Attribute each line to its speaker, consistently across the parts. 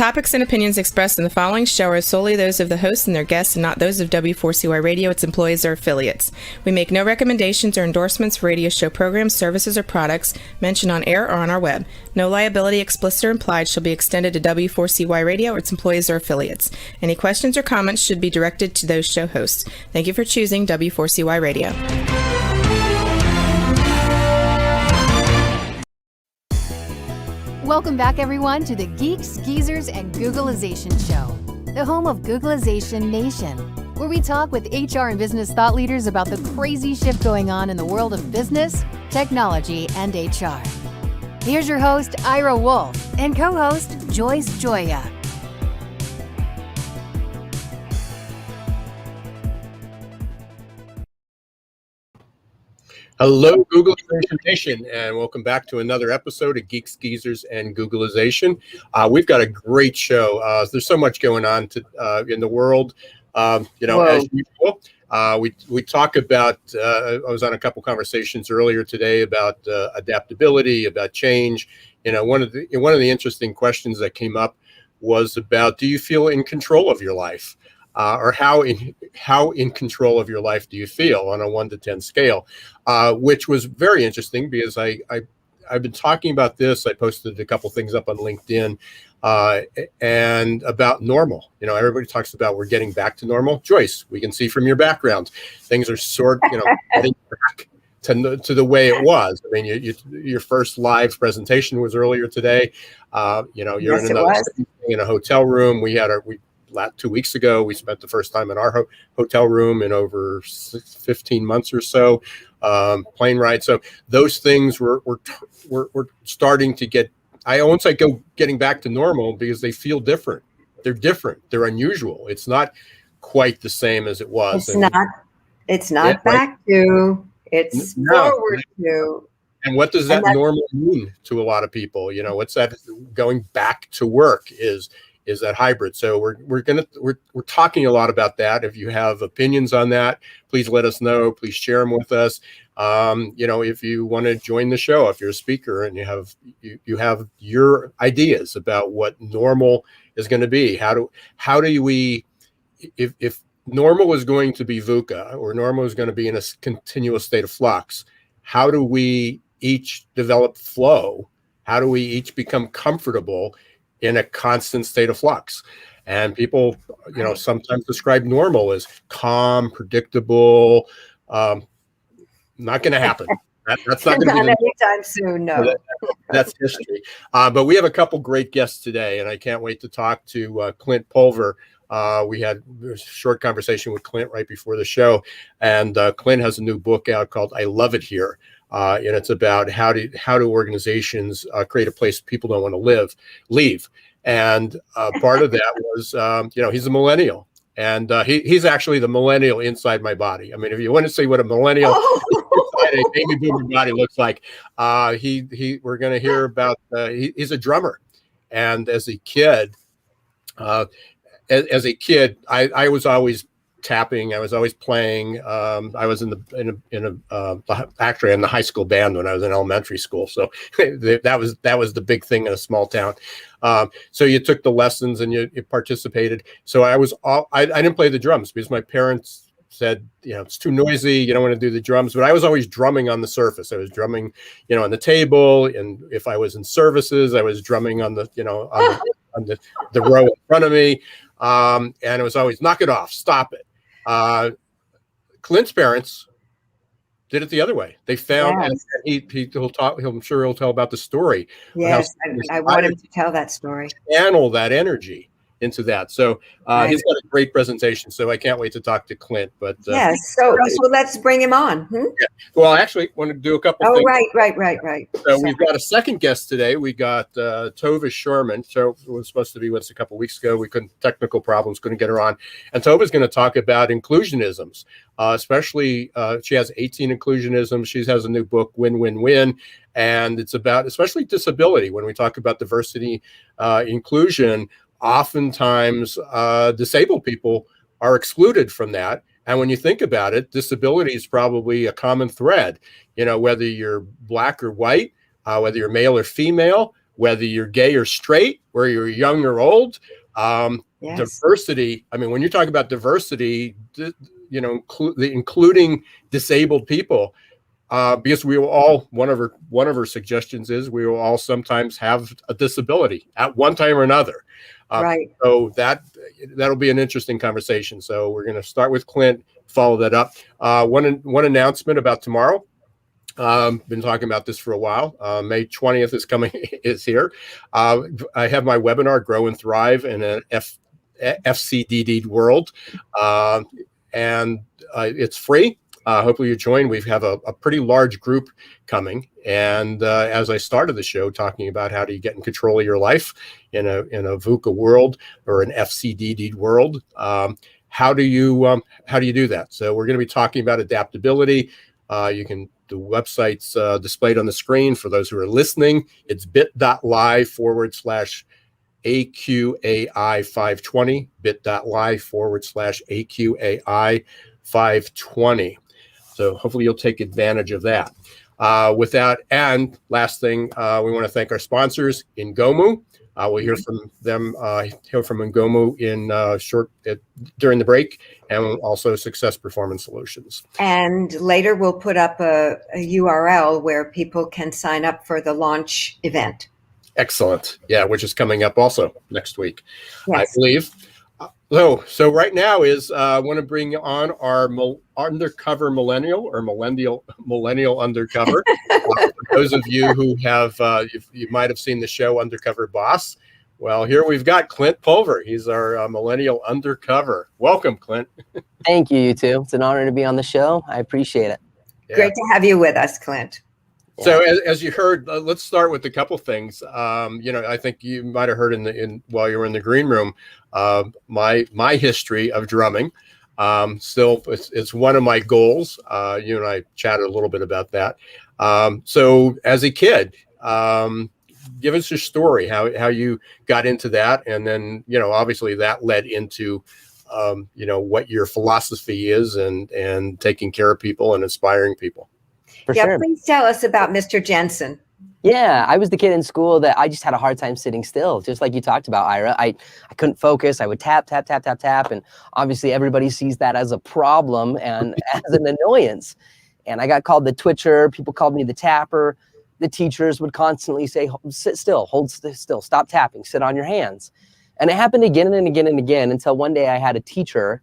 Speaker 1: topics and opinions expressed in the following show are solely those of the hosts and their guests and not those of W4CY Radio, its employees, or affiliates. We make no recommendations or endorsements for radio show programs, services, or products mentioned on air or on our web. No liability, explicit or implied, shall be extended to W4CY Radio or its employees or affiliates. Any questions or comments should be directed to those show hosts. Thank you for choosing W4CY Radio.
Speaker 2: Welcome back, everyone, to the Geeks, Geezers, and Googlization Show, the home of Googlization Nation, where we talk with HR and business thought leaders about the crazy shift going on in the world of business, technology, and HR. Here's your host, Ira Wolf, and co-host, Joyce Joya.
Speaker 3: Hello, Googlization Nation, and welcome back to another episode of Geeks, Geezers, and Googlization. We've got a great show. There's so much going on in the world. As usual, we talk about. I was on a couple conversations earlier today about adaptability, about change. One of the interesting questions that came up was about: do you feel in control of your life? Or how in control of your life do you feel on a 1 to 10 scale, which was very interesting because I've been talking about this. I posted a couple things up on LinkedIn and about normal. Everybody talks about we're getting back to normal. Joyce, we can see from your background, things are getting back to the way it was. I mean, your first live presentation was earlier today. You're in a hotel room. 2 weeks ago, we spent the first time in our hotel room in over 15 months or so, plane ride. So those things we're starting to get. I won't say getting back to normal because they feel different. They're different. They're unusual. It's not quite the same as it was.
Speaker 4: It's not back to. It's forward to.
Speaker 3: And what does that normal mean to a lot of people? What's that? Going back to work is that hybrid. So we're talking a lot about that. If you have opinions on that, please let us know. Please share them with us. If you want to join the show, if you're a speaker and you have your ideas about what normal is going to be, how do we, if normal is going to be VUCA or normal is going to be in a continuous state of flux, how do we each develop flow? How do we each become comfortable in a constant state of flux? And people, sometimes describe normal as calm, predictable. Not going to happen. That's not going to be
Speaker 4: anytime soon. No,
Speaker 3: that's history. But we have a couple great guests today, and I can't wait to talk to Clint Pulver. We had a short conversation with Clint right before the show, and Clint has a new book out called "I Love It Here." And it's about how do organizations create a place people don't want to leave. And part of that was, he's a millennial, and he's actually the millennial inside my body. I mean, if you want to see what a millennial inside a baby boomer body looks like, we're going to hear about. He's a drummer, and as a kid, I was always tapping. I was always playing. I was in the high school band when I was in elementary school. So that was the big thing in a small town. So you took the lessons and you participated. So I didn't play the drums because my parents said, it's too noisy. You don't want to do the drums. But I was always drumming on the surface. I was drumming, on the table. And if I was in services, I was drumming on the, on the row in front of me. And it was always knock it off, stop it. Clint's parents did it the other way. They found, yes. And he'll talk. I'm sure he'll tell about the story.
Speaker 4: Yes, I want him to tell that story.
Speaker 3: Channel that energy into that. So he's got a great presentation. So I can't wait to talk to Clint. But
Speaker 4: yes, so let's bring him on.
Speaker 3: Yeah. Well, I actually want to do a couple.
Speaker 4: Oh,
Speaker 3: things.
Speaker 4: Right.
Speaker 3: So we've got a second guest today. We got Tova Sherman. So it was supposed to be with us a couple of weeks ago. We technical problems, couldn't get her on. And Tova's going to talk about inclusionisms, especially she has 18 inclusionisms. She has a new book, Win, Win, Win. And it's about especially disability. When we talk about diversity, inclusion, oftentimes disabled people are excluded from that. And when you think about it, disability is probably a common thread, whether you're black or white, whether you're male or female, whether you're gay or straight, whether you're young or old.
Speaker 4: Yes.
Speaker 3: Diversity. I mean, when you talk about diversity, including disabled people, because we will all, one of her suggestions is we will all sometimes have a disability at one time or another.
Speaker 4: Right.
Speaker 3: So that'll be an interesting conversation. So we're going to start with Clint, follow that up. One announcement about tomorrow. Been talking about this for a while. May 20th is here. I have my webinar, Grow and Thrive in an FCDD world. And it's free. Hopefully you join. We have a pretty large group coming. And as I started the show talking about how do you get in control of your life in a VUCA world or an FCDD world, how do you do that? So we're going to be talking about adaptability. The website's displayed on the screen for those who are listening. It's bit.ly/AQAI520, bit.ly/AQAI520. So hopefully you'll take advantage of that. With that, and last thing, we want to thank our sponsors, Ngomu. We'll hear from them, hear from Ngomu in during the break, and also Success Performance Solutions.
Speaker 4: And later we'll put up a URL where people can sign up for the launch event.
Speaker 3: Excellent. Yeah, which is coming up also next week,
Speaker 4: yes.
Speaker 3: I believe. So right now I want to bring on our Undercover Millennial or Millennial Undercover. For those of you who have, you might have seen the show Undercover Boss. Well, here we've got Clint Pulver. He's our Millennial Undercover. Welcome, Clint.
Speaker 5: Thank you, you two. It's an honor to be on the show. I appreciate it.
Speaker 3: Yeah.
Speaker 4: Great to have you with us, Clint.
Speaker 3: So as you heard, let's start with a couple things. I think you might have heard while you were in the green room, my history of drumming. Still, it's one of my goals. You and I chatted a little bit about that. So as a kid, give us your story, how you got into that, and then obviously that led into what your philosophy is and taking care of people and inspiring people.
Speaker 5: For sure.
Speaker 4: Please tell us about Mr. Jensen.
Speaker 5: Yeah, I was the kid in school that I just had a hard time sitting still, just like you talked about, Ira. I couldn't focus. I would tap, tap, tap, tap, tap. And obviously everybody sees that as a problem and as an annoyance. And I got called the twitcher. People called me the tapper. The teachers would constantly say, sit still, hold still, stop tapping, sit on your hands. And it happened again and again and again until one day I had a teacher,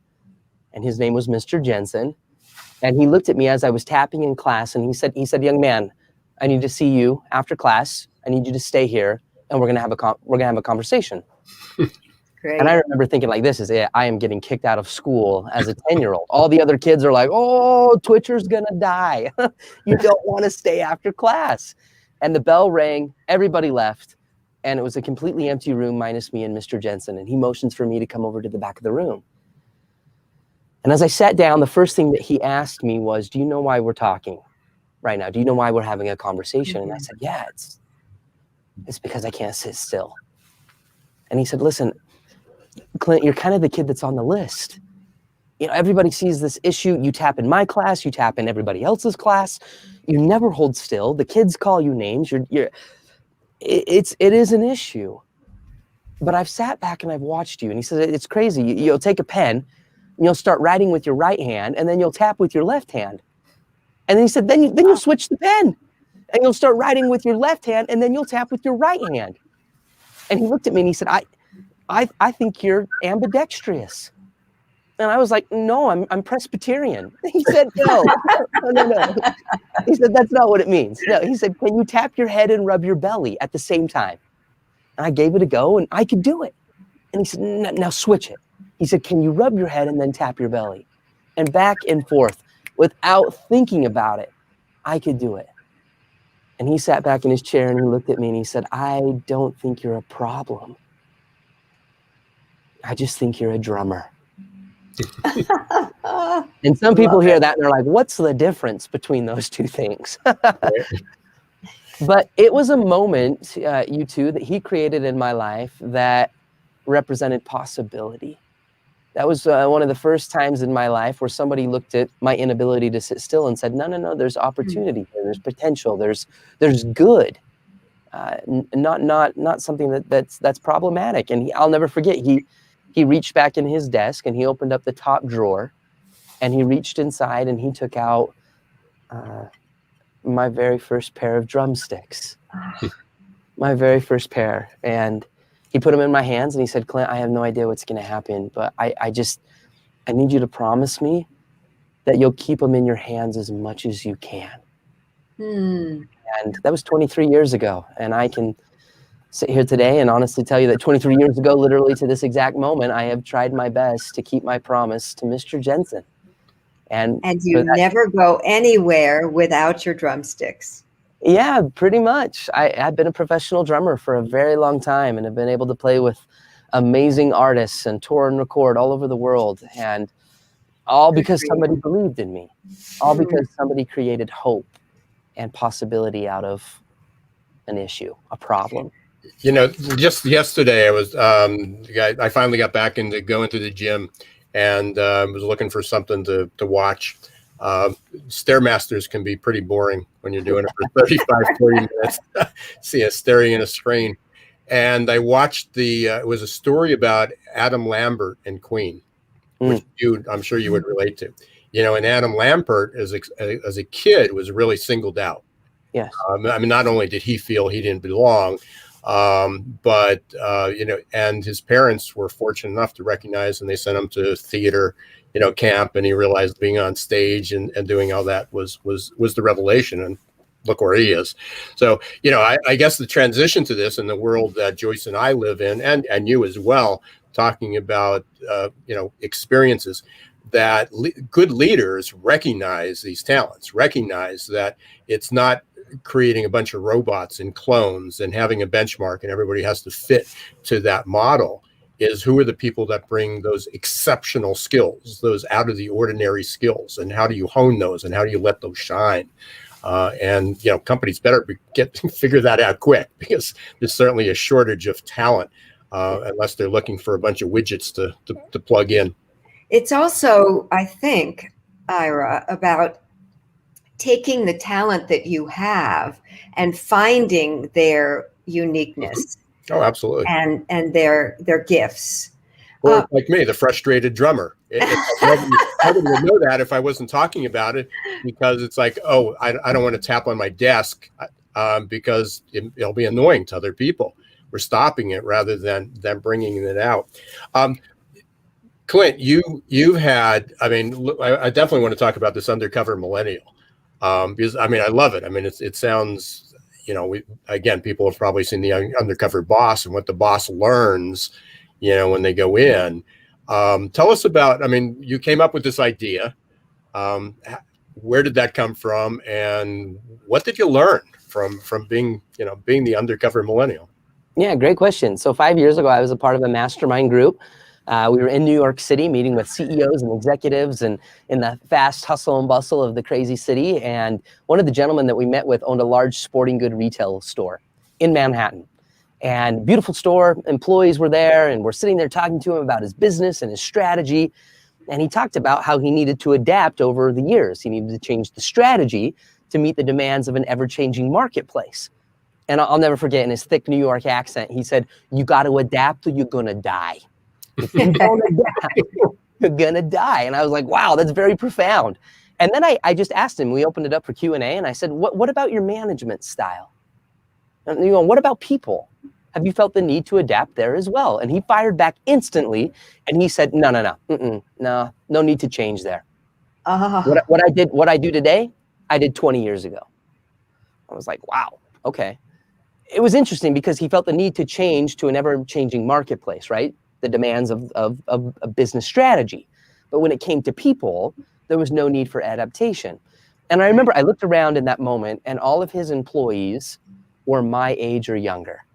Speaker 5: and his name was Mr. Jensen. And he looked at me as I was tapping in class, and he said, young man, I need to see you after class. I need you to stay here, and we're gonna have a conversation.
Speaker 4: Great.
Speaker 5: And I remember thinking, like, this is it. I am getting kicked out of school as a 10-year-old. All the other kids are like, oh, Twitcher's gonna die. You don't want to stay after class. And the bell rang. Everybody left, and it was a completely empty room minus me and Mr. Jensen. And he motions for me to come over to the back of the room. And as I sat down, the first thing that he asked me was, do you know why we're talking right now? Do you know why we're having a conversation? And I said, yeah, it's because I can't sit still. And he said, listen, Clint, you're kind of the kid that's on the list. Everybody sees this issue. You tap in my class, you tap in everybody else's class. You never hold still. The kids call you names. It is an issue. But I've sat back and I've watched you. And he said, it's crazy. You'll take a pen, and you'll start writing with your right hand, and then you'll tap with your left hand. And then he said, then you'll switch the pen, and you'll start writing with your left hand, and then you'll tap with your right hand. And he looked at me and he said, I think you're ambidextrous. And I was like, no, I'm Presbyterian. He said, no. He said, that's not what it means. No, he said, can you tap your head and rub your belly at the same time? And I gave it a go, and I could do it. And he said, now switch it. He said, can you rub your head and then tap your belly? And back and forth without thinking about it. I could do it. And he sat back in his chair and he looked at me and he said, I don't think you're a problem. I just think you're a drummer. And some people hear that and they're like, what's the difference between those two things? But it was a moment, you two, that he created in my life that represented possibility. That was one of the first times in my life where somebody looked at my inability to sit still and said, no, there's opportunity here. There's potential. There's good. not something that's problematic. And I'll never forget, he reached back in his desk and he opened up the top drawer and he reached inside and he took out my very first pair of drumsticks. My very first pair. And he put them in my hands and he said, Clint, I have no idea what's going to happen, but I need you to promise me that you'll keep them in your hands as much as you can. And that was 23 years ago. And I can sit here today and honestly tell you that 23 years ago, literally to this exact moment, I have tried my best to keep my promise to Mr. Jensen. And
Speaker 4: you never go anywhere without your drumsticks.
Speaker 5: Yeah, pretty much. I've been a professional drummer for a very long time and have been able to play with amazing artists and tour and record all over the world. And all because somebody believed in me, all because somebody created hope and possibility out of an issue, a problem.
Speaker 3: You know, just yesterday I finally got back into going to the gym and was looking for something to watch. Stairmasters can be pretty boring when you're doing it for 35, 40 minutes, staring at a screen. And I watched it was a story about Adam Lambert and Queen, which I'm sure you would relate to. You know, and Adam Lambert as a kid was really singled out.
Speaker 5: Yes.
Speaker 3: I mean, not only did he feel he didn't belong, but you know, and his parents were fortunate enough to recognize, and they sent him to theater, you know, camp, and he realized being on stage and doing all that was the revelation, and look where he is. So, you know, I guess the transition to this in the world that Joyce and I live in, and you as well, talking about you know, experiences, that good leaders recognize these talents, recognize that it's not creating a bunch of robots and clones and having a benchmark and everybody has to fit to that model. Is who are the people that bring those exceptional skills, those out of the ordinary skills, and how do you hone those and how do you let those shine? And you know, companies better figure that out quick, because there's certainly a shortage of talent unless they're looking for a bunch of widgets to plug in.
Speaker 4: It's also, I think, Ira, about taking the talent that you have and finding their uniqueness.
Speaker 3: Oh, absolutely.
Speaker 4: And their gifts.
Speaker 3: Or like me, the frustrated drummer. Nobody would know that if I wasn't talking about it, because it's like, oh, I don't want to tap on my desk because it'll be annoying to other people. We're stopping it rather than bringing it out. Clint, you've had, I mean, I definitely want to talk about this Undercover Millennial, because I mean, I love it. I mean, it sounds, you know, people have probably seen the Undercover Boss and what the boss learns, you know, when they go in. Tell us about, I mean, you came up with this idea. Where did that come from, and what did you learn from being the Undercover Millennial?
Speaker 5: Yeah, great question. So 5 years ago, I was a part of a mastermind group. We were in New York City meeting with CEOs and executives and in the fast hustle and bustle of the crazy city. And one of the gentlemen that we met with owned a large sporting good retail store in Manhattan. And beautiful store, employees were there, and we're sitting there talking to him about his business and his strategy. And he talked about how he needed to adapt over the years. He needed to change the strategy to meet the demands of an ever-changing marketplace. And I'll never forget, in his thick New York accent, he said, "You got to adapt or you're going to die. If you don't adapt, you're going to die." And I was like, wow, that's very profound. And then I just asked him, we opened it up for Q&A, and I said, what about your management style? And, you know, what about people? Have you felt the need to adapt there as well? And he fired back instantly, and he said, no need to change there. What I do today, I did 20 years ago. I was like, wow, okay. It was interesting because he felt the need to change to an ever-changing marketplace, right? The demands of a business strategy. But when it came to people, there was no need for adaptation. And I remember I looked around in that moment, and all of his employees were my age or younger.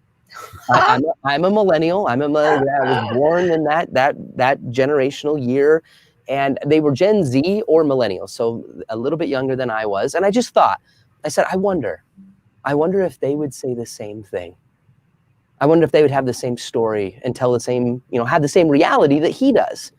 Speaker 5: I'm a millennial. I was born in that generational year, and they were Gen Z or millennials, so a little bit younger than I was. And I just thought, I said, I wonder if they would say the same thing. I wonder if they would have the same story and tell the same, have the same reality that he does.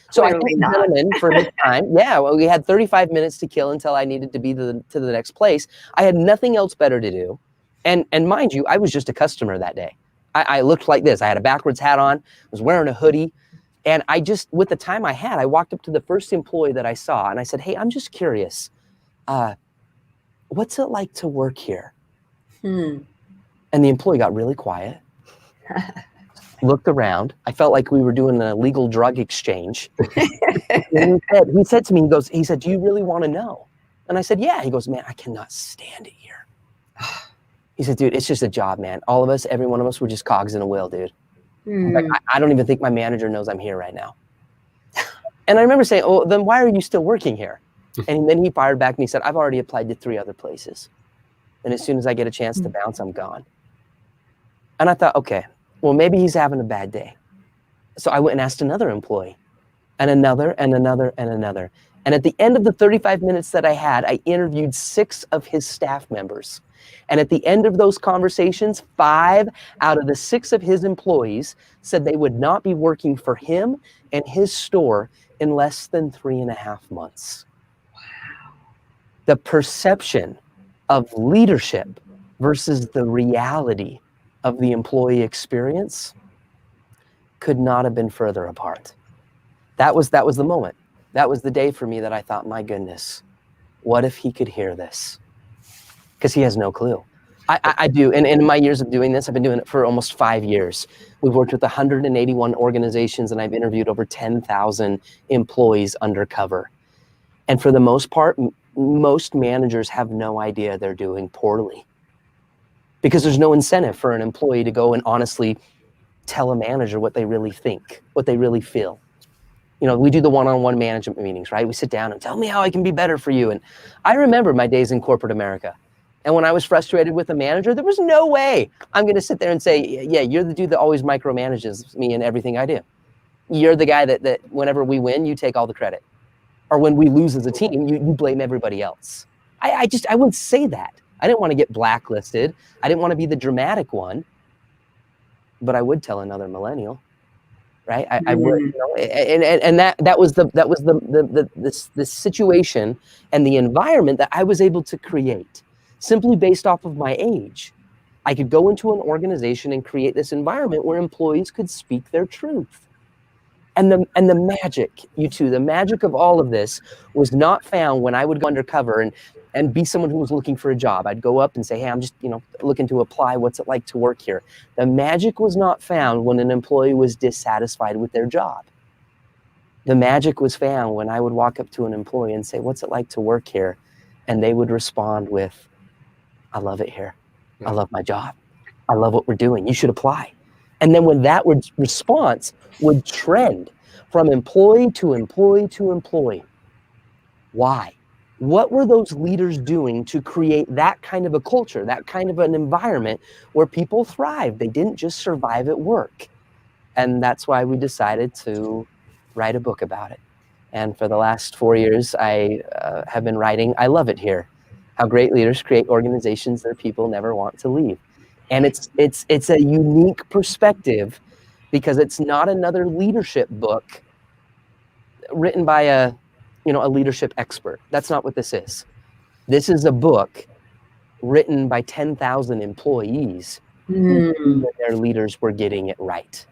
Speaker 5: So I thanked the gentleman for his time. Yeah, well, we had 35 minutes to kill until I needed to be to the next place. I had nothing else better to do. And mind you, I was just a customer that day. I looked like this. I had a backwards hat on, was wearing a hoodie. And I just, with the time I had, I walked up to the first employee that I saw and I said, hey, I'm just curious, what's it like to work here? And the employee got really quiet, looked around. I felt like we were doing an illegal drug exchange. And he said to me, he said, do you really want to know? And I said, yeah. He goes, man, I cannot stand it here. He said, dude, it's just a job, man. All of us, every one of us, we're just cogs in a wheel, dude. Like, I don't even think my manager knows I'm here right now. And I remember saying, oh, then why are you still working here? And then he fired back and he said, I've already applied to 3 other places. And as soon as I get a chance to bounce, I'm gone. And I thought, okay, well, maybe he's having a bad day. So I went and asked another employee and another and another and another. And at the end of the 35 minutes that I had, I interviewed 6 of his staff members. And at the end of those conversations, 5 out of the 6 of his employees said they would not be working for him and his store in less than 3.5 months. Wow. The perception of leadership versus the reality of the employee experience could not have been further apart. That was the moment. That was the day for me that I thought, my goodness, what if he could hear this? Because he has no clue. I do, and in my years of doing this, I've been doing it for almost 5 years. We've worked with 181 organizations, and I've interviewed over 10,000 employees undercover. And for the most part, most managers have no idea they're doing poorly, because there's no incentive for an employee to go and honestly tell a manager what they really think, what they really feel. You know, we do the one-on-one management meetings, right? We sit down and tell me how I can be better for you. And I remember my days in corporate America. And when I was frustrated with a manager, there was no way I'm going to sit there and say, yeah, you're the dude that always micromanages me in everything I do. You're the guy that whenever we win, you take all the credit. Or when we lose as a team, you blame everybody else. I wouldn't say that. I didn't want to get blacklisted. I didn't want to be the dramatic one. But I would tell another millennial. Right, I would, you know, and that was the situation and the environment that I was able to create simply based off of my age. I could go into an organization and create this environment where employees could speak their truth. And the magic, the magic of all of this was not found when I would go undercover and be someone who was looking for a job. I'd go up and say, hey, I'm just, looking to apply. What's it like to work here? The magic was not found when an employee was dissatisfied with their job. The magic was found when I would walk up to an employee and say, what's it like to work here? And they would respond with, I love it here. I love my job. I love what we're doing. You should apply. And then when that response would trend from employee to employee to employee, why? What were those leaders doing to create that kind of a culture, that kind of an environment where people thrive? They didn't just survive at work. And that's why we decided to write a book about it. And for the last 4 years, I have been writing I Love It Here, How Great Leaders Create Organizations Their People Never Want to Leave. And it's a unique perspective because it's not another leadership book written by a leadership expert. That's not what this is. This is a book written by 10,000 employees who knew that their leaders were getting it right.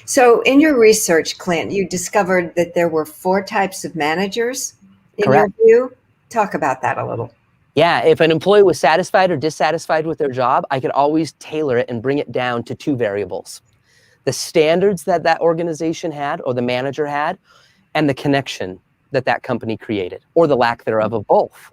Speaker 4: So in your research, Clint, you discovered that there were 4 types of managers in
Speaker 5: Correct.
Speaker 4: your view. Talk about that a little.
Speaker 5: Yeah, if an employee was satisfied or dissatisfied with their job, I could always tailor it and bring it down to 2 variables. The standards that organization had or the manager had, and the connection that company created, or the lack thereof of both.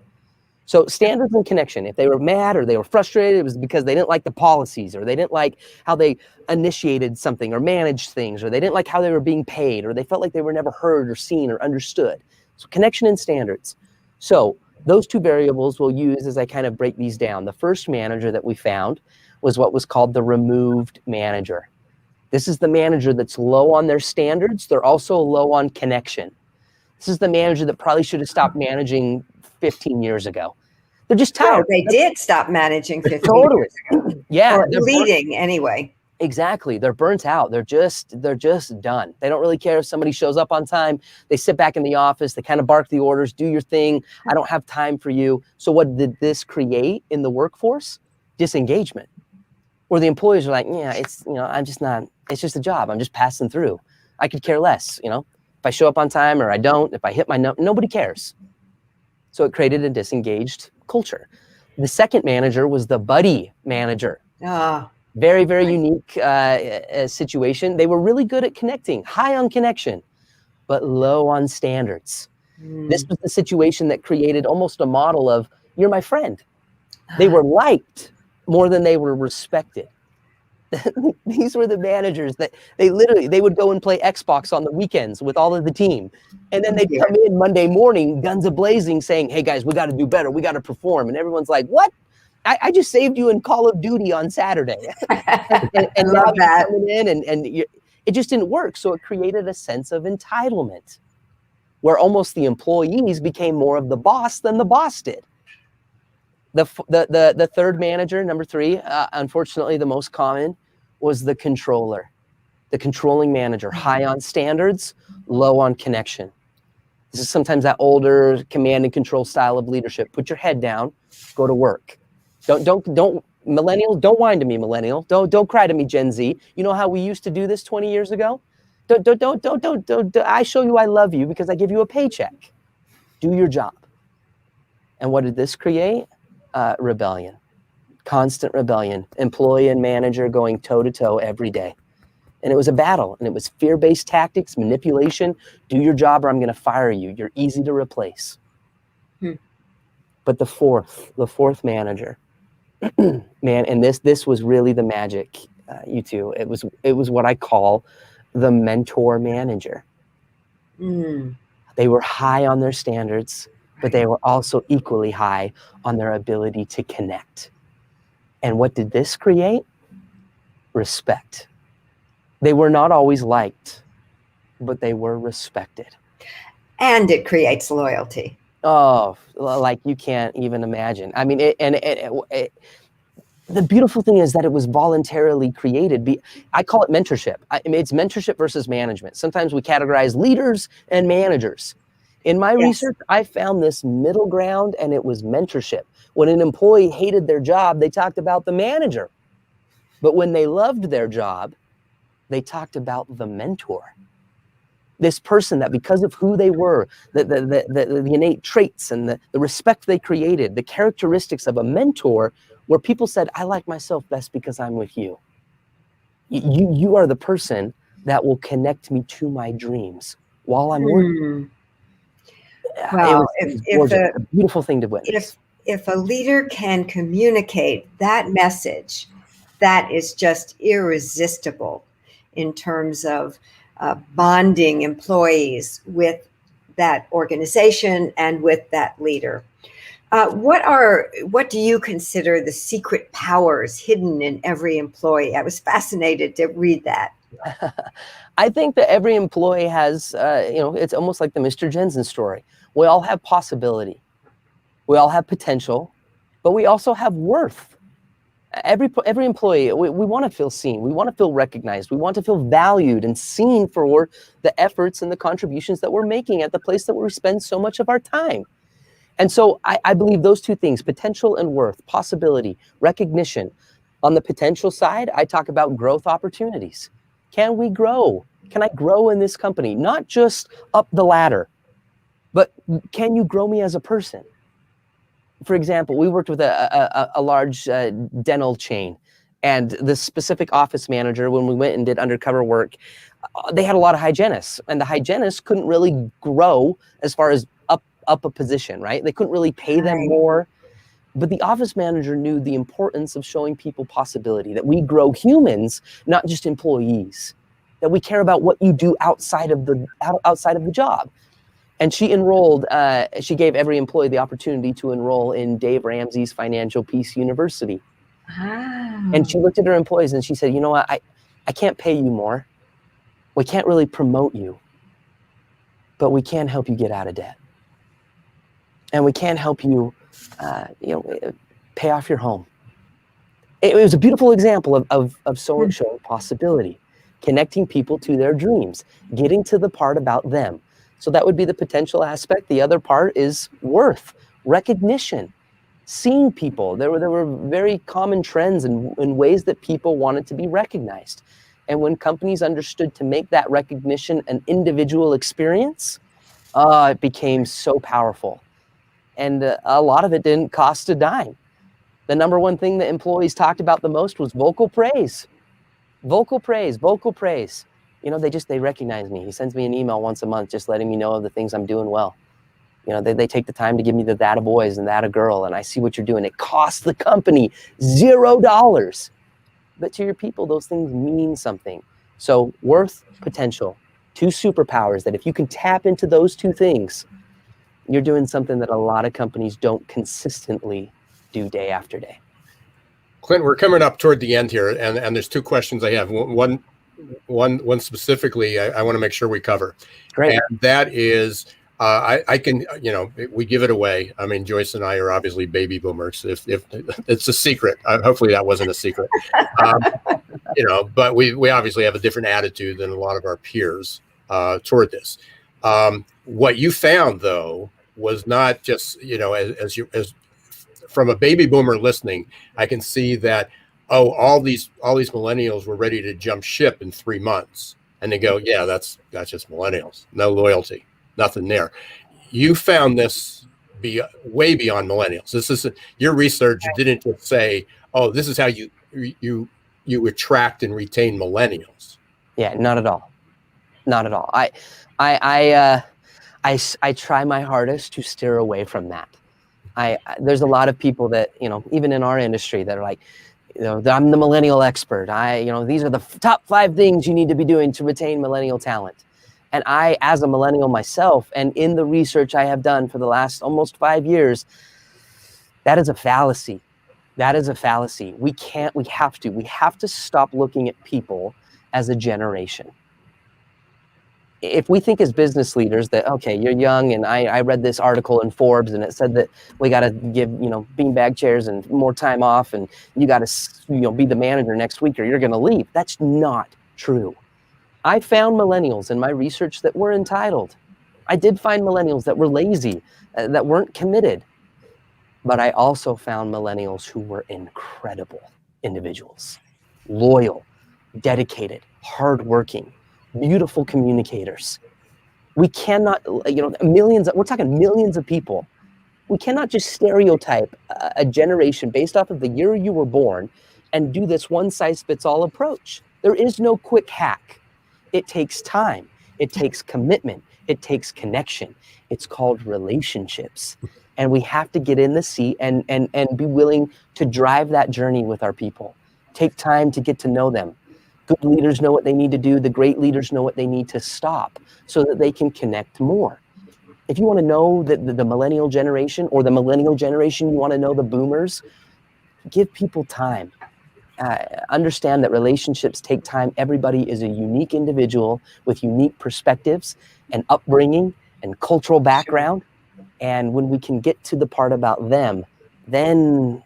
Speaker 5: So standards and connection, if they were mad or they were frustrated, it was because they didn't like the policies, or they didn't like how they initiated something or managed things, or they didn't like how they were being paid, or they felt like they were never heard or seen or understood. So connection and standards. So those 2 variables we'll use as I kind of break these down. The first manager that we found was what was called the removed manager. This is the manager that's low on their standards. They're also low on connection. This is the manager that probably should have stopped managing 15 years ago. They're just tired.
Speaker 4: No, they did stop managing 15
Speaker 5: Totally.
Speaker 4: years ago.
Speaker 5: Yeah.
Speaker 4: Or leading anyway.
Speaker 5: Exactly. They're burnt out. They're just done. They don't really care if somebody shows up on time. They sit back in the office. They kind of bark the orders, do your thing. I don't have time for you. So what did this create in the workforce? disengagement, where the employees are like, yeah, it's, I'm just not, it's just a job. I'm just passing through. I could care less, if I show up on time or I don't, if I hit my nobody cares. So it created a disengaged culture. The second manager was the buddy manager. Very, very unique situation. They were really good at connecting, high on connection, but low on standards. This was the situation that created almost a model of, you're my friend. They were liked more than they were respected. These were the managers that they would go and play Xbox on the weekends with all of the team. And then they'd come in Monday morning, guns a-blazing, saying, hey guys, we got to do better. We got to perform. And everyone's like, what? I just saved you in Call of Duty on Saturday. and
Speaker 4: love that.
Speaker 5: Coming in and it just didn't work. So it created a sense of entitlement where almost the employees became more of the boss than the boss did. The third manager, number 3, unfortunately the most common, was the controller, the controlling manager, high on standards, low on connection. This is sometimes that older command and control style of leadership. Put your head down, go to work. Don't millennial, don't whine to me, millennial. Don't cry to me, Gen Z. You know how we used to do this 20 years ago? Don't. I show you I love you because I give you a paycheck. Do your job. And what did this create? Rebellion, constant rebellion, employee and manager going toe to toe every day. And it was a battle, and it was fear-based tactics, manipulation. Do your job or I'm going to fire you. You're easy to replace. But the fourth manager, man, and this was really the magic, you two. It was what I call the mentor manager. They were high on their standards, but they were also equally high on their ability to connect. And what did this create? Respect. They were not always liked, but they were respected.
Speaker 4: And it creates loyalty.
Speaker 5: Oh, like you can't even imagine. I mean, the beautiful thing is that it was voluntarily created. I call it mentorship. It's mentorship versus management. Sometimes we categorize leaders and managers. In my research, I found this middle ground, and it was mentorship. When an employee hated their job, they talked about the manager. But when they loved their job, they talked about the mentor. This person that because of who they were, the innate traits and the respect they created, the characteristics of a mentor, where people said, I like myself best because I'm with you. You are the person that will connect me to my dreams while I'm working.
Speaker 4: Well,
Speaker 5: it was a beautiful thing to witness.
Speaker 4: If a leader can communicate that message, that is just irresistible in terms of bonding employees with that organization and with that leader. What do you consider the secret powers hidden in every employee? I was fascinated to read that.
Speaker 5: I think that every employee has, it's almost like the Mr. Jensen story. We all have possibility. We all have potential, but we also have worth. Every employee, we want to feel seen. We want to feel recognized. We want to feel valued and seen for the efforts and the contributions that we're making at the place that we spend so much of our time. And so I believe those two things, potential and worth, possibility, recognition. On the potential side, I talk about growth opportunities. Can we grow? Can I grow in this company? Not just up the ladder, but can you grow me as a person? For example, we worked with a large dental chain, and the specific office manager, when we went and did undercover work, they had a lot of hygienists, and the hygienists couldn't really grow as far as up a position, right? They couldn't really pay them more. But the office manager knew the importance of showing people possibility, that we grow humans, not just employees, that we care about what you do outside of the job. And she she gave every employee the opportunity to enroll in Dave Ramsey's Financial Peace University. And she looked at her employees and she said, you know what, I can't pay you more. We can't really promote you, but we can help you get out of debt. And we can help you, pay off your home. It was a beautiful example of showing possibility, connecting people to their dreams, getting to the part about them. So that would be the potential aspect. The other part is worth, recognition, seeing people. There were very common trends and ways that people wanted to be recognized. And when companies understood to make that recognition an individual experience, it became so powerful. And a lot of it didn't cost a dime. The number one thing that employees talked about the most was vocal praise. Vocal praise, vocal praise. They recognize me. He sends me an email once a month just letting me know of the things I'm doing well. They take the time to give me the that a boys and that a girl, and I see what you're doing. It costs the company $0. But to your people, those things mean something. So worth, potential, two superpowers that if you can tap into those two things, you're doing something that a lot of companies don't consistently do day after day.
Speaker 3: Clint, we're coming up toward the end here, and there's two questions I have. One specifically I want to make sure we cover.
Speaker 5: Great.
Speaker 3: And that is, I can, we give it away. I mean, Joyce and I are obviously baby boomers. If it's a secret, hopefully that wasn't a secret. But we obviously have a different attitude than a lot of our peers toward this. What you found though was not just, as from a baby boomer listening, I can see that, all these millennials were ready to jump ship in 3 months, and they go, yeah, that's just millennials, no loyalty, nothing there. You found this way beyond millennials. This is your research didn't just say, oh, this is how you attract and retain millennials.
Speaker 5: Yeah, not at all. Not at all. I try my hardest to steer away from that. There's a lot of people that, even in our industry that are like, I'm the millennial expert. These are the top 5 things you need to be doing to retain millennial talent. And I, as a millennial myself, and in the research I have done for the last almost 5 years, that is a fallacy. That is a fallacy. We have to stop looking at people as a generation. If we think as business leaders that, okay, you're young, and I read this article in Forbes and it said that we got to give, beanbag chairs and more time off, and you got to, be the manager next week or you're going to leave. That's not true. I found millennials in my research that were entitled. I did find millennials that were lazy, that weren't committed. But I also found millennials who were incredible individuals, loyal, dedicated, hardworking, beautiful communicators. We cannot, we're talking millions of people. We cannot just stereotype a generation based off of the year you were born and do this one-size-fits-all approach. There is no quick hack. It takes time. It takes commitment. It takes connection. It's called relationships. And we have to get in the seat and be willing to drive that journey with our people. Take time to get to know them. Good leaders know what they need to do. The great leaders know what they need to stop so that they can connect more. If you want to know the millennial generation, or the millennial generation, you want to know the boomers, give people time. Understand that relationships take time. Everybody is a unique individual with unique perspectives and upbringing and cultural background. And when we can get to the part about them, then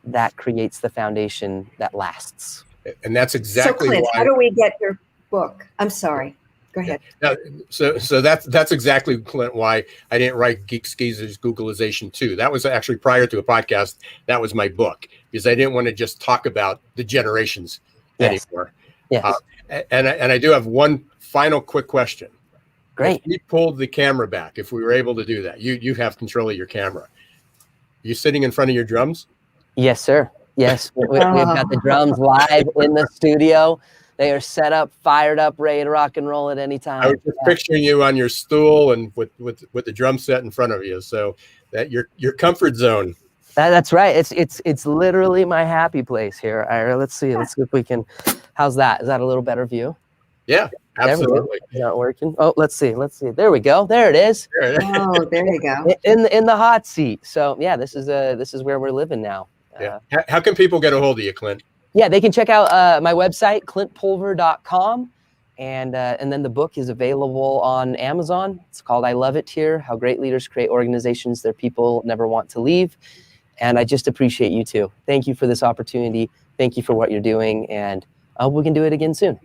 Speaker 5: that creates the foundation that lasts.
Speaker 3: And that's exactly
Speaker 4: so Clint,
Speaker 3: why.
Speaker 4: How do we get your book? I'm sorry. Go ahead.
Speaker 3: Yeah. So that's exactly, Clint, why I didn't write Geeks, Geezers, Googlization 2. That was actually prior to a podcast. That was my book, because I didn't want to just talk about the generations anymore.
Speaker 5: Yes.
Speaker 3: And I do have one final quick question.
Speaker 5: Great.
Speaker 3: If we pulled the camera back, if we were able to do that, you have control of your camera. You sitting in front of your drums?
Speaker 5: Yes, sir. Yes. We've got the drums live in the studio. They are set up, fired up, ready to rock and roll at any time.
Speaker 3: I was just picturing you on your stool and with the drum set in front of you. So that your comfort zone.
Speaker 5: That's right. It's literally my happy place here. All right, let's see. Let's see if we can. How's that? Is that a little better view?
Speaker 3: Yeah, absolutely.
Speaker 5: Is that working? Oh, let's see. There we go. There it is.
Speaker 4: Oh, there you go.
Speaker 5: In the hot seat. So yeah, this is where we're living now.
Speaker 3: Yeah. How can people get a hold of you, Clint?
Speaker 5: Yeah, they can check out my website, clintpulver.com. And then the book is available on Amazon. It's called I Love It Here, How Great Leaders Create Organizations Their People Never Want to Leave. And I just appreciate you too. Thank you for this opportunity. Thank you for what you're doing. And we can do it again soon.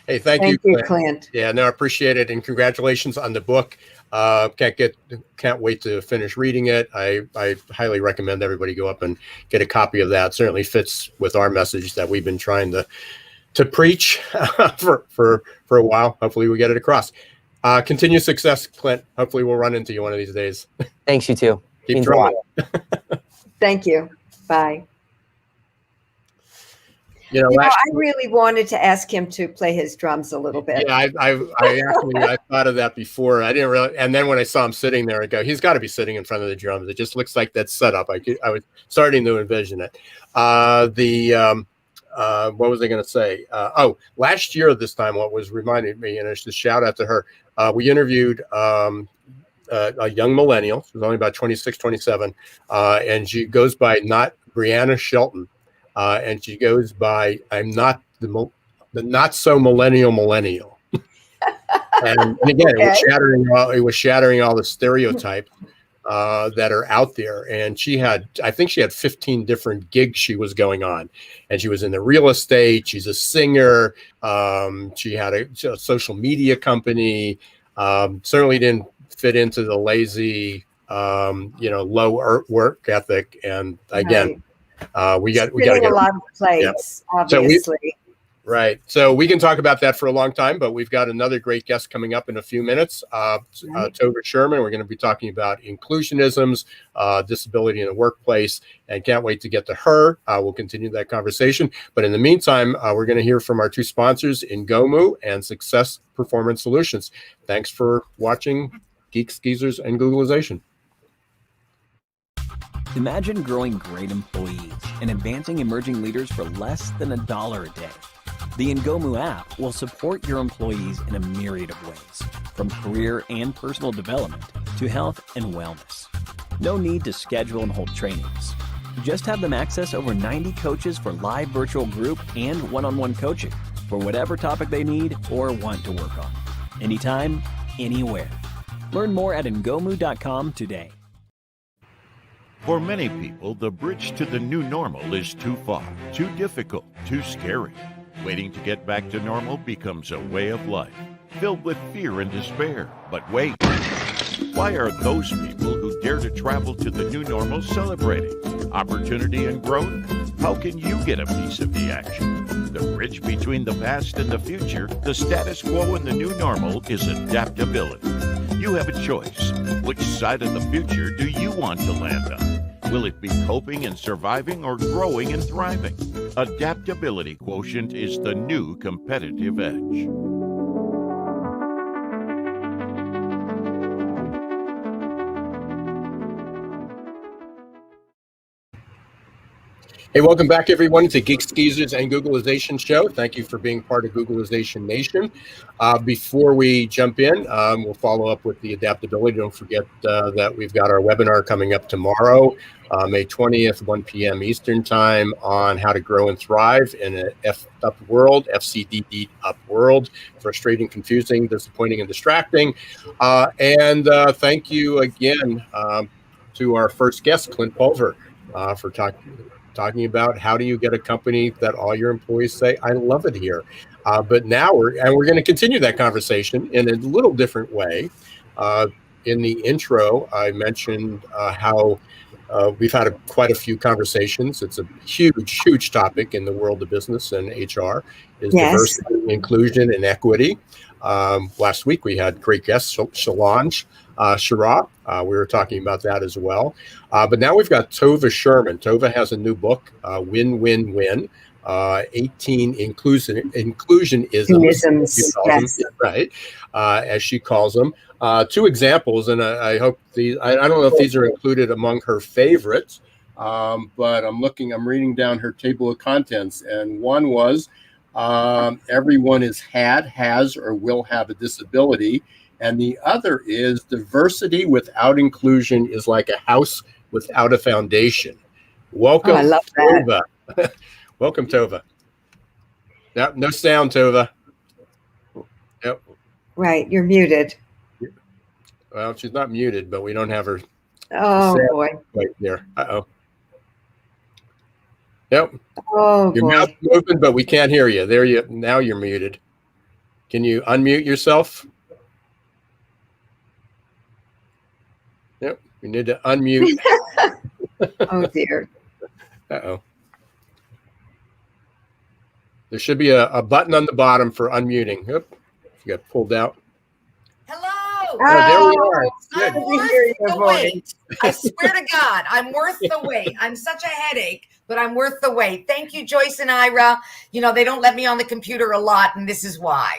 Speaker 3: Hey, thank
Speaker 4: Thank
Speaker 3: you,
Speaker 4: you, Clint.
Speaker 3: Yeah, no, I appreciate it, and congratulations on the book. Can't wait to finish reading it. I highly recommend everybody go up and get a copy of that. Certainly fits with our message that we've been trying to preach for a while. Hopefully, we get it across. Continued success, Clint. Hopefully, we'll run into you one of these days.
Speaker 5: Thanks, you too.
Speaker 3: Keep drumming.
Speaker 4: Thank you. Bye.
Speaker 3: You know,
Speaker 4: I really wanted to ask him to play his drums a little bit.
Speaker 3: Yeah, I thought of that before. I didn't really, and then when I saw him sitting there, I go, he's got to be sitting in front of the drums. It just looks like that setup. I was starting to envision it. What was I going to say? Last year at this time, what was reminded me, and it's a shout out to her. We interviewed a young millennial. She's only about 26, 27, and she goes by not Brianna Shelton. And she goes by, I'm not the not so millennial. And again,
Speaker 4: Okay.
Speaker 3: it was shattering all the stereotypes that are out there. And I think she had 15 different gigs she was going on. And she was in the real estate. She's a singer. She had a social media company. Certainly didn't fit into the lazy, low work ethic. And again, we got
Speaker 4: a lot of plates, obviously.
Speaker 3: So we can talk about that for a long time, but we've got another great guest coming up in a few minutes. Tova Sherman. We're going to be talking about inclusionisms, disability in the workplace, and can't wait to get to her. We'll continue that conversation. But in the meantime, we're going to hear from our two sponsors, Ngomu and Success Performance Solutions. Thanks for watching Geeks, Geezers, and Googlization.
Speaker 6: Imagine growing great employees and advancing emerging leaders for less than $1 a day. The Ngomu app will support your employees in a myriad of ways, from career and personal development to health and wellness. No need to schedule and hold trainings. Just have them access over 90 coaches for live virtual group and one-on-one coaching for whatever topic they need or want to work on. Anytime, anywhere. Learn more at ngomu.com today.
Speaker 7: For many people, the bridge to the new normal is too far, too difficult, too scary. Waiting to get back to normal becomes a way of life, filled with fear and despair. But wait, why are those people who dare to travel to the new normal celebrating? Opportunity and growth? How can you get a piece of the action? The bridge between the past and the future, the status quo and the new normal is adaptability. You have a choice. Which side of the future do you want to land on? Will it be coping and surviving or growing and thriving? Adaptability quotient is the new competitive edge.
Speaker 3: Hey, welcome back, everyone, to Geeks, Geezers, and Googlization Show. Thank you for being part of Googlization Nation. Before we jump in, we'll follow up with the adaptability. Don't forget that we've got our webinar coming up tomorrow, May 20th, 1 p.m. Eastern Time, on how to grow and thrive in an F-up world, FCDD up world, frustrating, confusing, disappointing, and distracting. And thank you again to our first guest, Clint Pulver, for talking about how do you get a company that all your employees say, I love it here. But now we're going to continue that conversation in a little different way. In the intro, I mentioned how we've had quite a few conversations. It's a huge topic in the world of business and HR is diversity, inclusion, and equity. Last week we had great guest Solange Shira. We were talking about that as well. But now we've got Tova Sherman. Tova has a new book, Win, Win, Win. 18 inclusionisms,
Speaker 4: yes.
Speaker 3: Right, as she calls them. Two examples, and I hope these, I don't know if these are included among her favorites, but I'm reading down her table of contents, and one was everyone has, or will have a disability. And the other is diversity without inclusion is like a house without a foundation. Welcome,
Speaker 4: I love that.
Speaker 3: Tova. Welcome, Tova. No sound, Tova. Yep.
Speaker 4: Right, you're muted.
Speaker 3: Well, she's not muted, but we don't have her.
Speaker 4: Oh, boy.
Speaker 3: Right there. Uh-oh. Yep.
Speaker 4: Oh,
Speaker 3: Your
Speaker 4: boy.
Speaker 3: mouth's moving, but we can't hear you. Now you're muted. Can you unmute yourself? Yep, you need to unmute.
Speaker 4: Oh dear.
Speaker 3: Uh-oh. There should be a button on the bottom for unmuting. Yep, you got pulled out.
Speaker 8: Hello.
Speaker 3: Oh, there we are.
Speaker 8: I'm
Speaker 3: Good.
Speaker 8: worth the wait. I swear to God, I'm worth the wait. I'm such a headache, but I'm worth the wait. Thank you, Joyce and Ira. You know, they don't let me on the computer a lot, and this is why.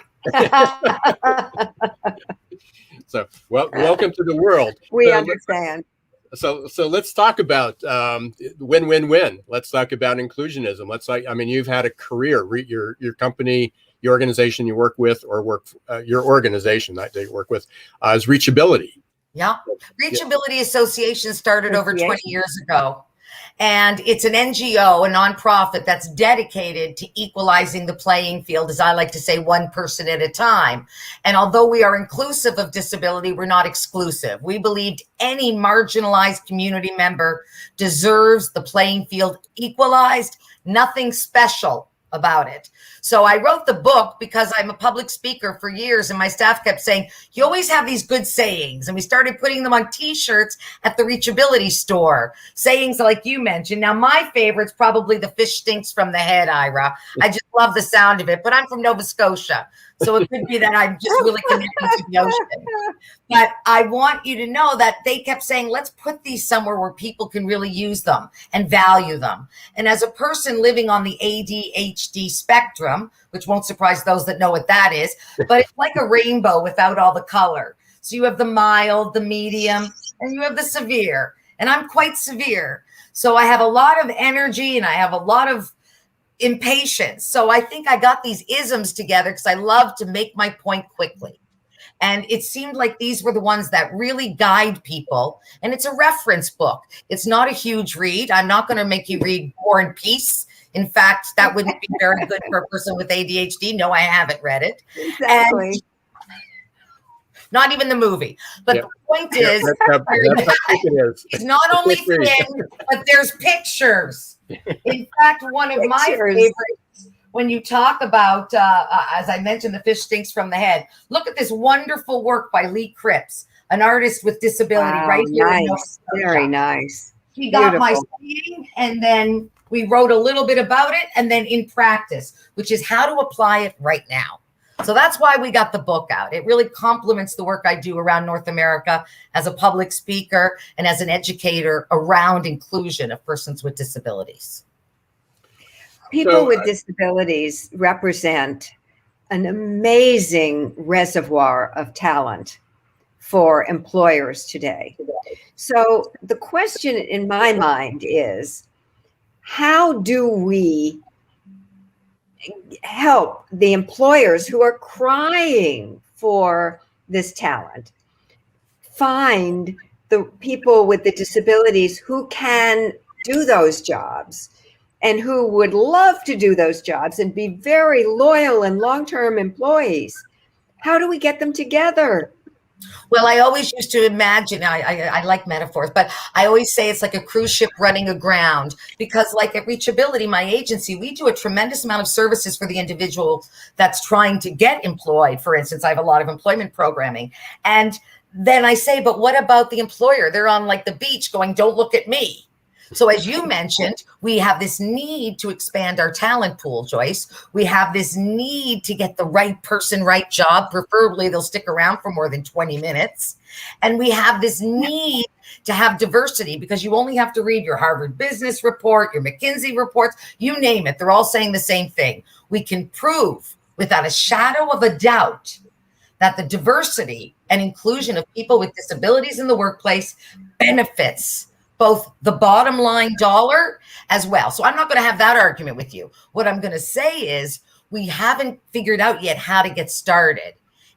Speaker 3: So, well, welcome to the world.
Speaker 4: We understand.
Speaker 3: So let's talk about win-win-win. Let's talk about inclusionism. I mean, you've had a career. Your company, your organization you work with, or your organization that you work with, is Reachability.
Speaker 8: Yeah, Reachability Association started over 20 years ago. And it's an NGO, a nonprofit that's dedicated to equalizing the playing field, as I like to say, one person at a time. And although we are inclusive of disability, we're not exclusive. We believed any marginalized community member deserves the playing field equalized, nothing special about it. So I wrote the book because I'm a public speaker for years, and my staff kept saying, you always have these good sayings. And we started putting them on t-shirts at the Reachability store, sayings like you mentioned. Now, my favorite's probably the fish stinks from the head, Ira. I just love the sound of it, but I'm from Nova Scotia. So it could be that I'm just really connected to the ocean. But I want you to know that they kept saying, let's put these somewhere where people can really use them and value them. And as a person living on the ADHD spectrum, which won't surprise those that know what that is, but it's like a rainbow without all the color. So you have the mild, the medium, and you have the severe. And I'm quite severe. So I have a lot of energy and I have a lot of impatience. So I think I got these isms together because I love to make my point quickly. And it seemed like these were the ones that really guide people. And it's a reference book. It's not a huge read. I'm not going to make you read War and Peace. In fact, that wouldn't be very good for a person with ADHD. No, I haven't read it.
Speaker 4: Exactly.
Speaker 8: And not even the movie. But the point is, it's not only thin, but there's pictures. In fact, one of my favorites, when you talk about, as I mentioned, the fish stinks from the head, look at this wonderful work by Lee Cripps, an artist with disability, right here.
Speaker 4: Nice. Very nice.
Speaker 8: He got my saying, and then we wrote a little bit about it, and then in practice, which is how to apply it right now. So that's why we got the book out. It really complements the work I do around North America as a public speaker and as an educator around inclusion of persons with disabilities.
Speaker 4: People with disabilities represent an amazing reservoir of talent for employers today. So the question in my mind is, how do we help the employers who are crying for this talent find the people with the disabilities who can do those jobs and who would love to do those jobs and be very loyal and long-term employees? How do we get them together?
Speaker 8: Well, I always used to imagine, I like metaphors, but I always say it's like a cruise ship running aground, because like at Reachability, my agency, we do a tremendous amount of services for the individual that's trying to get employed. For instance, I have a lot of employment programming. And then I say, but what about the employer? They're on like the beach going, don't look at me. So as you mentioned, we have this need to expand our talent pool, Joyce. We have this need to get the right person, right job. Preferably they'll stick around for more than 20 minutes. And we have this need to have diversity, because you only have to read your Harvard Business Report, your McKinsey reports, you name it. They're all saying the same thing. We can prove without a shadow of a doubt that the diversity and inclusion of people with disabilities in the workplace benefits both the bottom line dollar as well. So I'm not going to have that argument with you. What I'm going to say is we haven't figured out yet how to get started.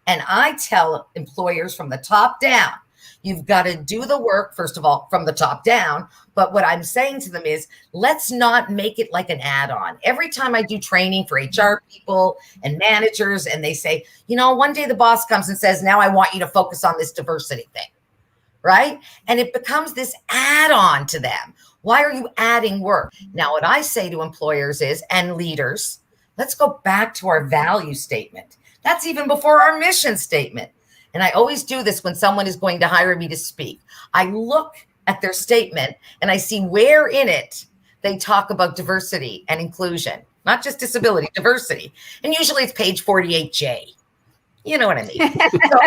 Speaker 8: And I tell employers from the top down, you've got to do the work, first of all, from the top down. But what I'm saying to them is, let's not make it like an add-on. Every time I do training for HR people and managers, and they say, you know, one day the boss comes and says, now I want you to focus on this diversity thing. Right? And it becomes this add-on to them. Why are you adding work? Now, what I say to employers is, and leaders, let's go back to our value statement, That's even before our mission statement. And I always do this when someone is going to hire me to speak. I look at their statement and I see where in it they talk about diversity and inclusion, not just disability, diversity. And usually it's page 48J. You know what I mean? So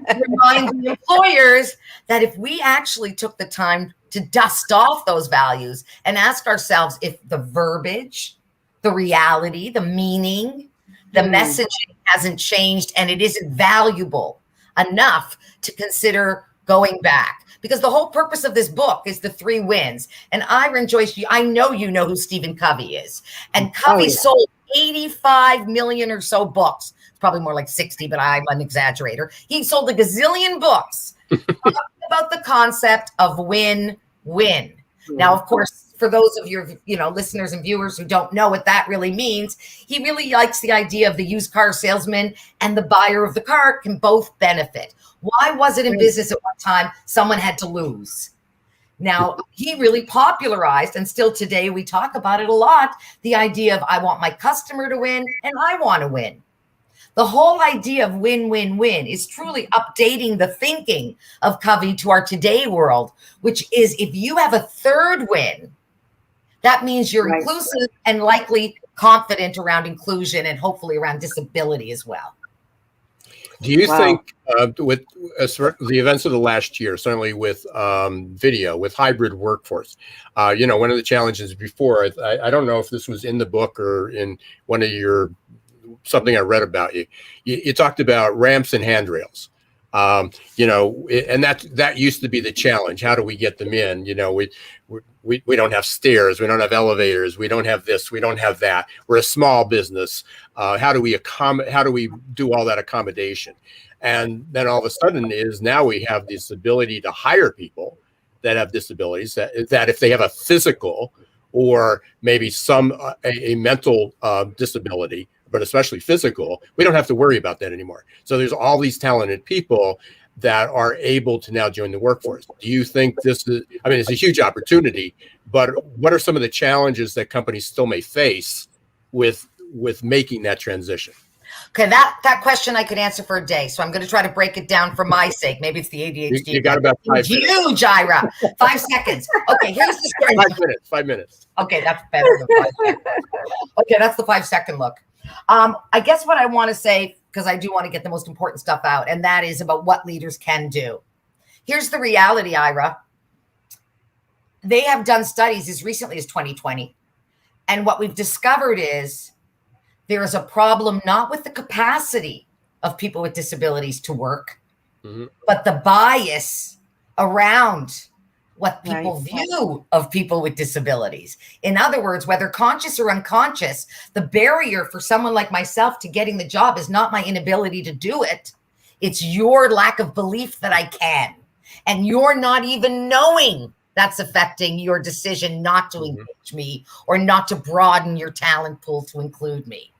Speaker 8: I remind the employers that if we actually took the time to dust off those values and ask ourselves if the verbiage, the reality, the meaning, the messaging hasn't changed and it isn't valuable enough to consider going back. Because the whole purpose of this book is the 3 wins. And Ira and Joyce, I know you know who Stephen Covey is. And Covey sold 85 million or so books. It's probably more like 60, but I'm an exaggerator. He sold a gazillion books about the concept of win-win. Now, of course, for those of your listeners and viewers who don't know what that really means, he really likes the idea of the used car salesman and the buyer of the car can both benefit. Why was it in business at one time someone had to lose? Now, he really popularized, and still today we talk about it a lot, the idea of I want my customer to win and I want to win. The whole idea of win-win-win is truly updating the thinking of Covey to our today world, which is if you have a third win, that means you're inclusive and likely confident around inclusion and hopefully around disability as well.
Speaker 3: Do you think with the events of the last year, certainly with video, with hybrid workforce, one of the challenges before, I don't know if this was in the book or in one of your, something I read about you talked about ramps and handrails. And that used to be the challenge. How do we get them in? We don't have stairs, we don't have elevators, we don't have this, we don't have that. We're a small business. How do we do all that accommodation? And then all of a sudden now we have this ability to hire people that have disabilities that if they have a physical or maybe a mental disability, but especially physical, we don't have to worry about that anymore. So there's all these talented people that are able to now join the workforce. Do you think it's a huge opportunity, but what are some of the challenges that companies still may face with making that transition?
Speaker 8: Okay, that question I could answer for a day. So I'm going to try to break it down for my sake. Maybe it's the ADHD.
Speaker 3: You got about 5 minutes.
Speaker 8: Huge, Ira. 5 seconds. Okay, here's the story.
Speaker 3: 5 minutes.
Speaker 8: Okay, that's better than 5 seconds. Okay, that's the 5-second look. I guess what I want to say, because I do want to get the most important stuff out, and that is about what leaders can do. Here's the reality, Ira. They have done studies as recently as 2020. And what we've discovered is there is a problem not with the capacity of people with disabilities to work, but the bias around what people view of people with disabilities. In other words, whether conscious or unconscious, the barrier for someone like myself to getting the job is not my inability to do it. It's your lack of belief that I can. And you're not even knowing that's affecting your decision not to engage me or not to broaden your talent pool to include me.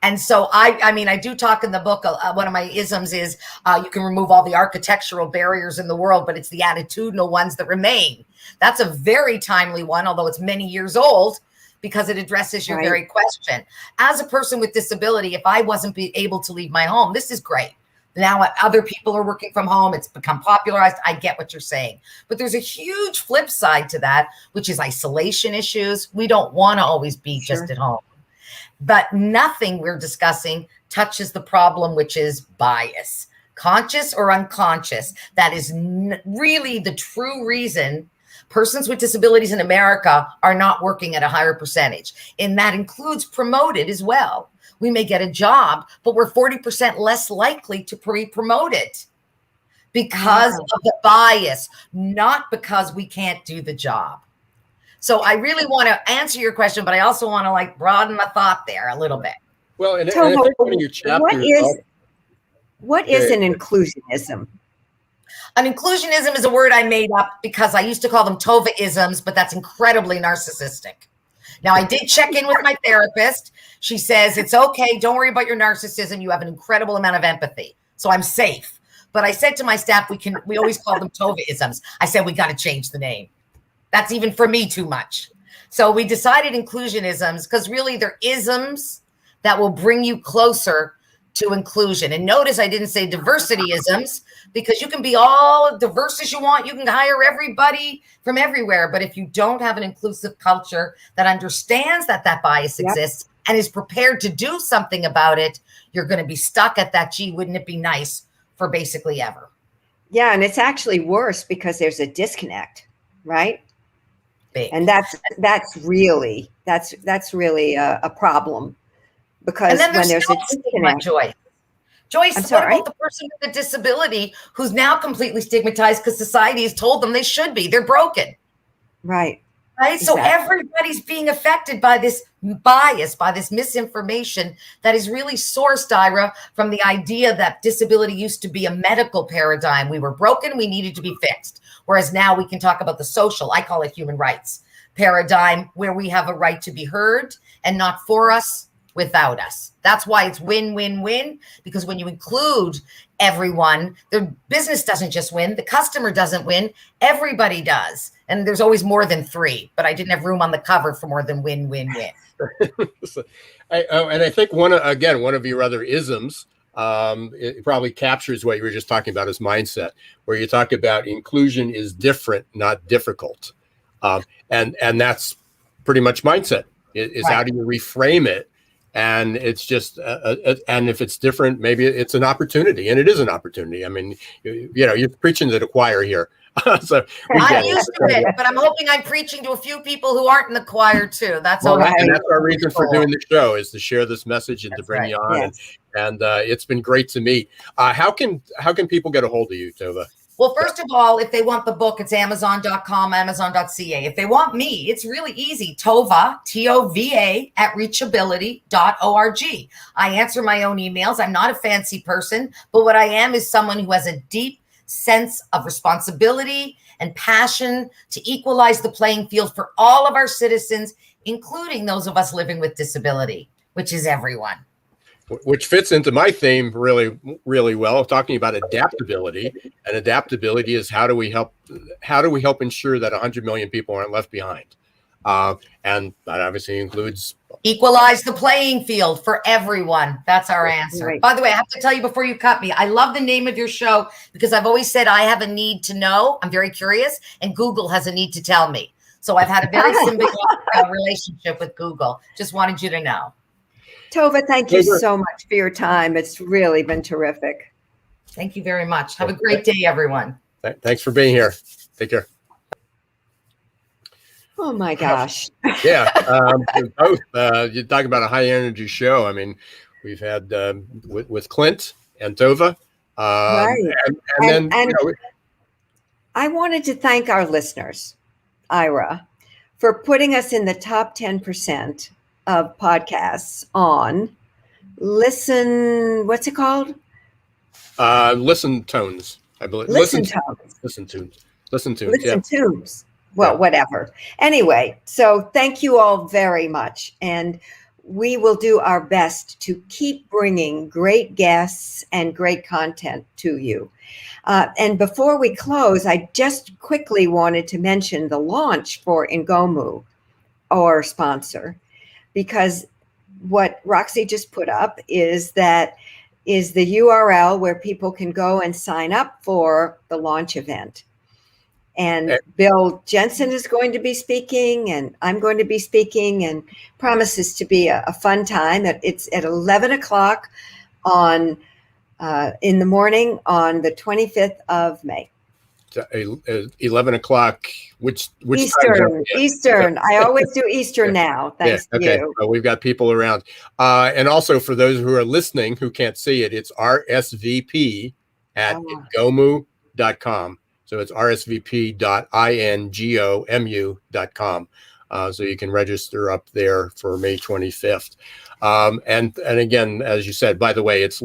Speaker 8: And so I do talk in the book, one of my isms is you can remove all the architectural barriers in the world, but it's the attitudinal ones that remain. That's a very timely one, although it's many years old, because it addresses your very question. As a person with disability, if I wasn't able to leave my home, this is great. Now other people are working from home. It's become popularized. I get what you're saying. But there's a huge flip side to that, which is isolation issues. We don't want to always be just at home. But nothing we're discussing touches the problem, which is bias, conscious or unconscious. That is really the true reason persons with disabilities in America are not working at a higher percentage. And that includes promoted as well. We may get a job, but we're 40% less likely to be promoted because of the bias, not because we can't do the job. So I really want to answer your question, but I also want to broaden the thought there a little bit.
Speaker 3: Well, and I think one of your chapters,
Speaker 4: what is an inclusionism?
Speaker 8: An inclusionism is a word I made up because I used to call them Tova-isms, but that's incredibly narcissistic. Now, I did check in with my therapist. She says, it's okay. Don't worry about your narcissism. You have an incredible amount of empathy. So I'm safe. But I said to my staff, we always call them Tova-isms. I said, we got to change the name. That's even for me too much. So we decided inclusionisms because really they're isms that will bring you closer to inclusion. And notice I didn't say diversityisms, because you can be all diverse as you want. You can hire everybody from everywhere. But if you don't have an inclusive culture that understands that that bias exists and is prepared to do something about it, you're going to be stuck at that, gee, wouldn't it be nice, for basically ever.
Speaker 4: Yeah, and it's actually worse because there's a disconnect, right?
Speaker 8: Big.
Speaker 4: And that's really a problem, because
Speaker 8: and then
Speaker 4: when there's a
Speaker 8: stigma,
Speaker 4: disconnect.
Speaker 8: Joyce,
Speaker 4: I'm
Speaker 8: what
Speaker 4: sorry?
Speaker 8: about the person with a disability who's now completely stigmatized because society has told them they should be? They're broken.
Speaker 4: Right.
Speaker 8: Right.
Speaker 4: Exactly.
Speaker 8: So everybody's being affected by this bias, by this misinformation that is really sourced, Ira, from the idea that disability used to be a medical paradigm. We were broken. We needed to be fixed. Whereas now we can talk about the social, I call it human rights paradigm, where we have a right to be heard and not for us, without us. That's why it's win, win, win, because when you include everyone, the business doesn't just win, the customer doesn't win, everybody does. And there's always more than three, but I didn't have room on the cover for more than win, win, win.
Speaker 3: And I think one of your other isms, it probably captures what you were just talking about, as mindset, where you talk about inclusion is different, not difficult. And that's pretty much mindset. Is How do you reframe it? And it's just, and if it's different, maybe it's an opportunity, and it is an opportunity. I mean, you're preaching to the choir here. So
Speaker 8: I'm used to it, but I'm hoping I'm preaching to a few people who aren't in the choir too. That's all right.
Speaker 3: And that's our reason for doing the show, is to share this message and to bring you on.
Speaker 4: Yes.
Speaker 3: And it's been great to meet. How can people get a hold of you, Tova?
Speaker 8: Well, first of all, if they want the book, it's Amazon.com, Amazon.ca. If they want me, it's really easy. Tova, Tova, at reachability.org. I answer my own emails. I'm not a fancy person, but what I am is someone who has a deep sense of responsibility and passion to equalize the playing field for all of our citizens, including those of us living with disability, which is everyone.
Speaker 3: Which fits into my theme really, really well, talking about adaptability. And adaptability is how do we help ensure that 100 million people aren't left behind? And that obviously includes
Speaker 8: equalize the playing field for everyone. That's our answer.
Speaker 4: Right.
Speaker 8: By the way, I have to tell you before you cut me, I love the name of your show because I've always said I have a need to know. I'm very curious, and Google has a need to tell me. So I've had a very symbiotic relationship with Google. Just wanted you to know.
Speaker 4: Tova, thank you so much for your time. It's really been terrific.
Speaker 8: Thank you very much. Have a great day, everyone.
Speaker 3: Thanks for being here. Take care.
Speaker 4: Oh my gosh.
Speaker 3: Yeah. Both. You talk about a high energy show. I mean, we've had with Clint and Tova.
Speaker 4: Right.
Speaker 3: And then
Speaker 4: I wanted to thank our listeners, Ira, for putting us in the top 10% of podcasts on what's it called?
Speaker 3: Listen Tones, I believe.
Speaker 4: Listen Tones.
Speaker 3: Listen Tunes.
Speaker 4: Well, whatever. Anyway, so thank you all very much. And we will do our best to keep bringing great guests and great content to you. And before we close, I just quickly wanted to mention the launch for Ngomu, our sponsor, because what Roxy just put up is the URL where people can go and sign up for the launch event. And Bill Jensen is going to be speaking, and I'm going to be speaking, and promises to be a fun time. It's at 11 o'clock in the morning on the 25th of May.
Speaker 3: 11 o'clock, which
Speaker 4: Eastern. Eastern. I always do Eastern now. Thanks to you.
Speaker 3: Well, we've got people around. And also for those who are listening who can't see it, it's RSVP at ngomu.com. So it's rsvp.ingomu.com. So you can register up there for May 25th. And again, as you said, by the way, it's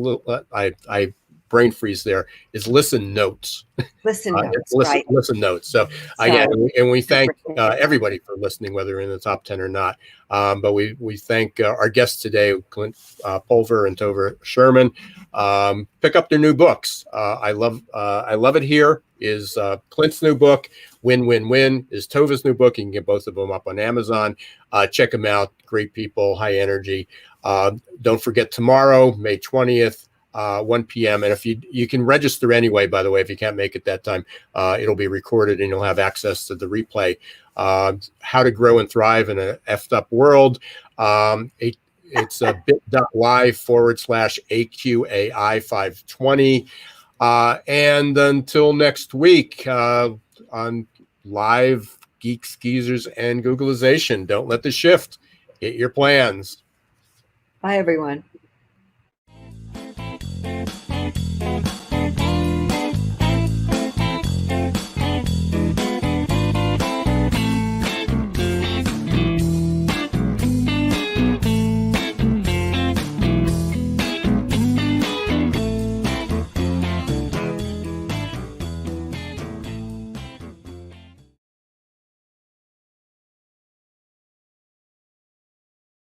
Speaker 3: I brain freeze there, is listen notes.
Speaker 4: Listen notes,
Speaker 3: right. Listen notes. So and we thank everybody for listening, whether in the top 10 or not. But we thank our guests today, Clint Pulver and Tova Sherman. Pick up their new books. I love it here is Clint's new book. Win, Win, Win is Tova's new book. You can get both of them up on Amazon. Check them out. Great people, high energy. Don't forget tomorrow, May 20th, 1 p.m. And if you can register anyway, by the way, if you can't make it that time, it'll be recorded and you'll have access to the replay. How to grow and thrive in a effed up world. It's bit.ly/AQAI520. And until next week on live Geeks, Geezers, and Googlization, don't let the shift get your plans.
Speaker 4: Bye, everyone.